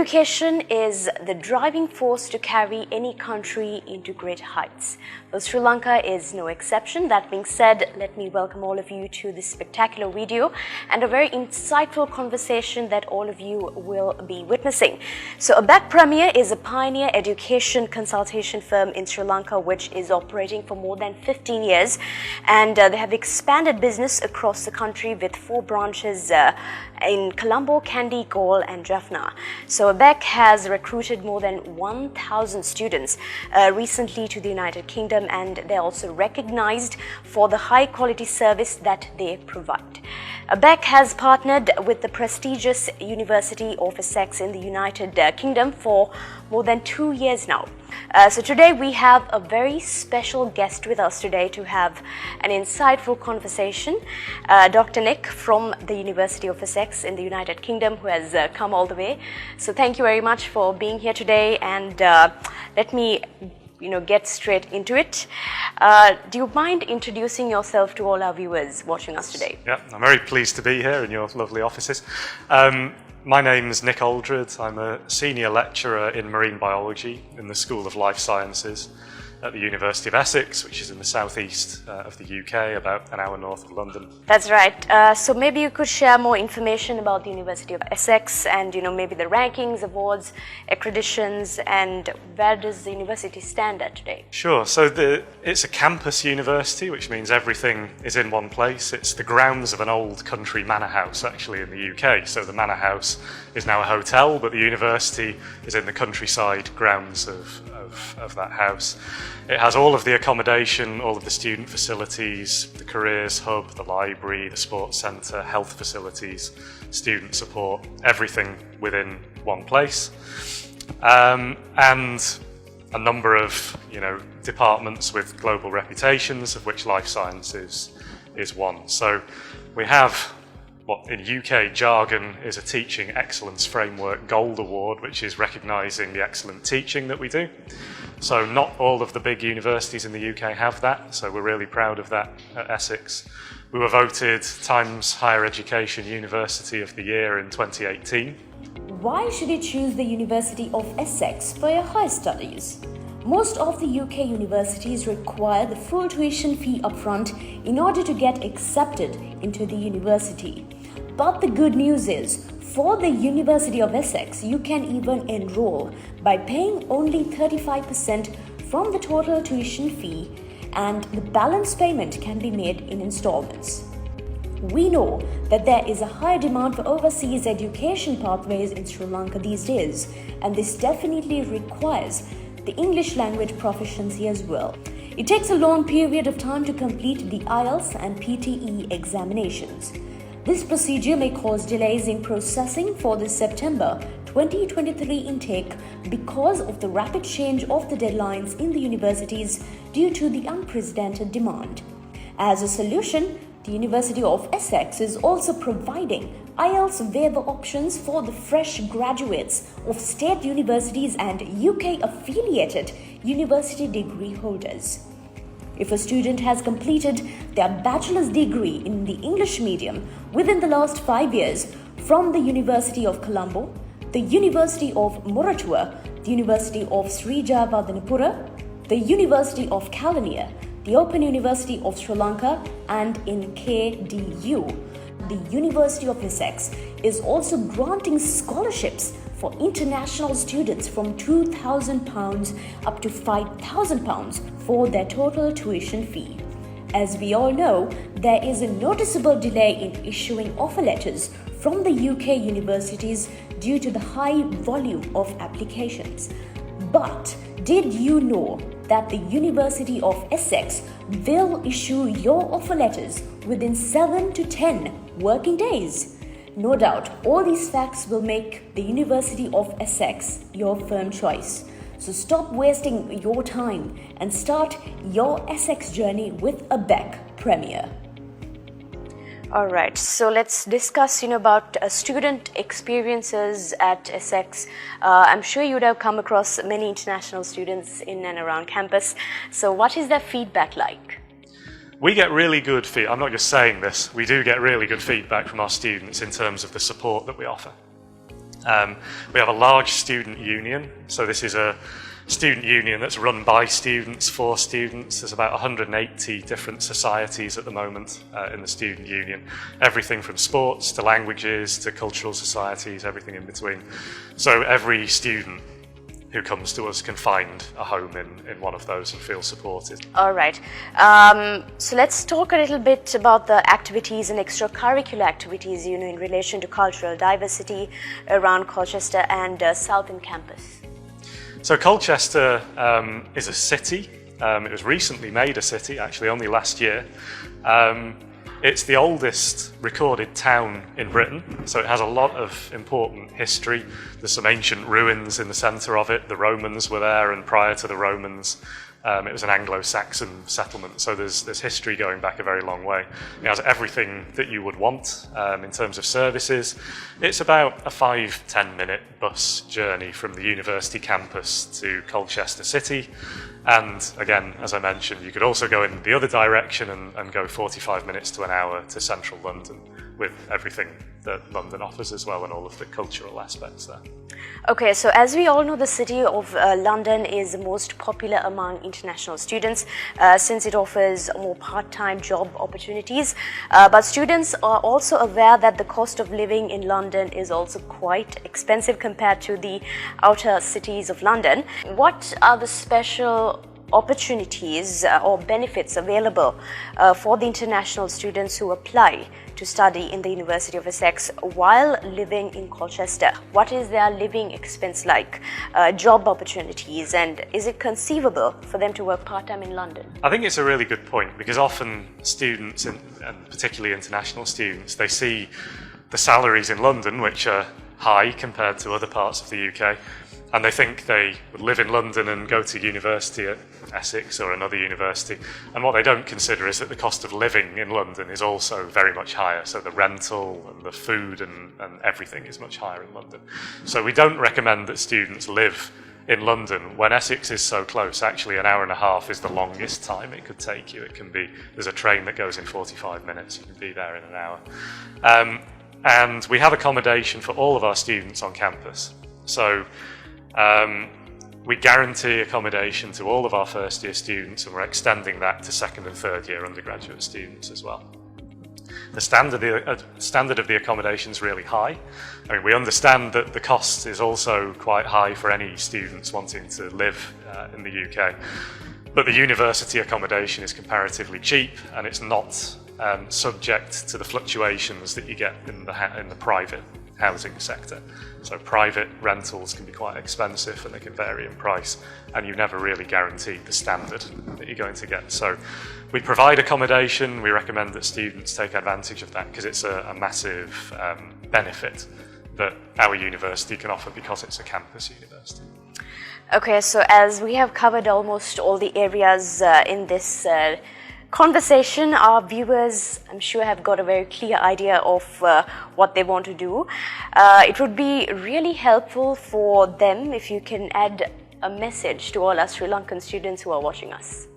Education is the driving force to carry any country into great heights. Well, Sri Lanka is no exception. That being said, let me welcome all of you to this spectacular video and a very insightful conversation that all of you will be witnessing. So, 𝐓𝐴𝐶 Premier is a pioneer education consultation firm in Sri Lanka which is operating for more than 15 years, and they have expanded business across the country with 4 branches in Colombo, Kandy, Galle and Jaffna. So 𝐴𝐶 has recruited more than 1,000 students recently to the United Kingdom, and they're also recognized for the high quality service that they provide. 𝐴𝐶 has partnered with the prestigious University of Essex in the United Kingdom for more than 2 years now. So today we have a very special guest with us today to have an insightful conversation, Dr. Nick from the University of Essex in the United Kingdom, who has come all the way. So thank you very much for being here today, and let me get straight into it. Do you mind introducing yourself to all our viewers watching us today? Yeah, I'm very pleased to be here in your lovely offices. My name is Nick Aldred. I'm a senior lecturer in marine biology in the School of Life Sciences at the University of Essex, which is in the southeast of the UK, about an hour north of London. That's right. So maybe you could share more information about the University of Essex and maybe the rankings, awards, accreditations, and where does the university stand at today? Sure. So it's a campus university, which means everything is in one place. It's the grounds of an old country manor house actually in the UK. So the manor house is now a hotel, but the university is in the countryside grounds of that house. It has all of the accommodation, all of the student facilities, the careers hub, the library, the sports centre, health facilities, student support, everything within one place. And a number of departments with global reputations, of which life sciences is one. So we have what in UK jargon is a Teaching Excellence Framework Gold Award, which is recognising the excellent teaching that we do. So not all of the big universities in the UK have that, so we're really proud of that at Essex. We were voted Times Higher Education University of the Year in 2018. Why should you choose the University of Essex for your higher studies? Most of the UK universities require the full tuition fee upfront in order to get accepted into the university. But the good news is, for the University of Essex, you can even enroll by paying only 35% from the total tuition fee, and the balance payment can be made in installments. We know that there is a high demand for overseas education pathways in Sri Lanka these days, and this definitely requires the English language proficiency as well. It takes a long period of time to complete the IELTS and PTE examinations. This procedure may cause delays in processing for the September 2023 intake because of the rapid change of the deadlines in the universities due to the unprecedented demand. As a solution, the University of Essex is also providing IELTS waiver options for the fresh graduates of state universities and UK-affiliated university degree holders. If a student has completed their bachelor's degree in the English medium within the last 5 years from the University of Colombo, the University of Moratuwa, the University of Sri Jayawardenepura, the University of Kelaniya, the Open University of Sri Lanka, and in KDU, the University of Essex is also granting scholarships for international students from £2,000 up to £5,000 for their total tuition fee. As we all know, there is a noticeable delay in issuing offer letters from the UK universities due to the high volume of applications. But did you know that the University of Essex will issue your offer letters within 7 to 10 working days? No doubt, all these facts will make the University of Essex your firm choice. So stop wasting your time and start your Essex journey with 𝐴𝐶 Premier. All right, so let's discuss about student experiences at Essex. I'm sure you would have come across many international students in and around campus. So what is their feedback like? We get really good feedback. I'm not just saying this. We do get really good feedback from our students in terms of the support that we offer. We have a large student union, so this is a student union that's run by students, for students. There's about 180 different societies at the moment in the student union. Everything from sports to languages to cultural societies, everything in between. So every student who comes to us can find a home in one of those and feel supported. All right. So let's talk a little bit about the activities and extracurricular activities, in relation to cultural diversity around Colchester and Southern Campus. So Colchester is a city. It was recently made a city, actually only last year. It's the oldest recorded town in Britain, so it has a lot of important history. There's some ancient ruins in the centre of it. The Romans were there, and prior to the Romans, it was an Anglo-Saxon settlement, so there's history going back a very long way. It has everything that you would want in terms of services. It's about a 5-10 minute bus journey from the university campus to Colchester City. And again, as I mentioned, you could also go in the other direction and go 45 minutes to an hour to central London, with everything that London offers as well and all of the cultural aspects there. Okay, so as we all know, the City of London is the most popular among international students since it offers more part-time job opportunities. But students are also aware that the cost of living in London is also quite expensive compared to the outer cities of London. What are the special opportunities or benefits available for the international students who apply to study in the University of Essex while living in Colchester? What is their living expense like, job opportunities, and is it conceivable for them to work part-time in London? I think it's a really good point, because often students, and particularly international students, they see the salaries in London, which are high compared to other parts of the UK, and they think they would live in London and go to university at Essex or another university. And what they don't consider is that the cost of living in London is also very much higher. So the rental and the food and everything is much higher in London. So we don't recommend that students live in London when Essex is so close. Actually, an hour and a half is the longest time it could take you. It can be, there's a train that goes in 45 minutes. You can be there in an hour. And we have accommodation for all of our students on campus. So we guarantee accommodation to all of our first year students, and we're extending that to second and third year undergraduate students as well. The standard of the accommodation is really high. I mean, we understand that the cost is also quite high for any students wanting to live in the UK, but the university accommodation is comparatively cheap, and it's not subject to the fluctuations that you get in the private housing sector. So private rentals can be quite expensive and they can vary in price, and you never really guarantee the standard that you're going to get. So we provide accommodation. We recommend that students take advantage of that, because it's a massive benefit that our university can offer, because it's a campus university. Okay, so as we have covered almost all the areas in this conversation, our viewers, I'm sure, have got a very clear idea of what they want to do. It would be really helpful for them if you can add a message to all our Sri Lankan students who are watching us.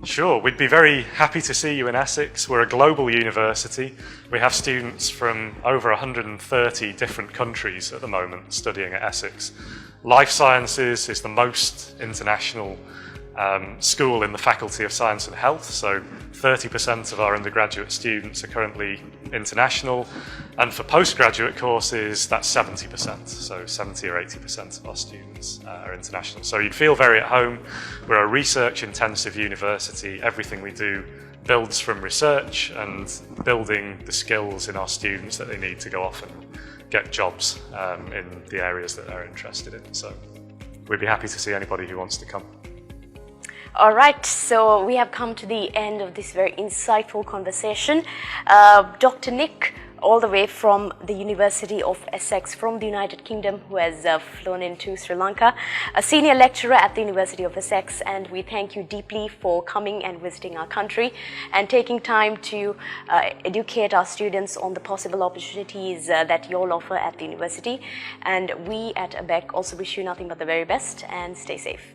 Sure, we'd be very happy to see you in Essex. We're a global university. We have students from over 130 different countries at the moment studying at Essex. Life Sciences is the most international school in the Faculty of Science and Health, so 30% of our undergraduate students are currently international, and for postgraduate courses that's 70%, so 70 or 80% of our students are international. So you'd feel very at home. We're a research intensive university. Everything we do builds from research and building the skills in our students that they need to go off and get jobs in the areas that they're interested in. So we'd be happy to see anybody who wants to come. All right, so we have come to the end of this very insightful conversation. Dr. Nick, all the way from the University of Essex from the United Kingdom, who has flown into Sri Lanka, a senior lecturer at the University of Essex, and we thank you deeply for coming and visiting our country and taking time to educate our students on the possible opportunities that you all offer at the university. And we at 𝐓𝐴𝐵EC also wish you nothing but the very best, and stay safe.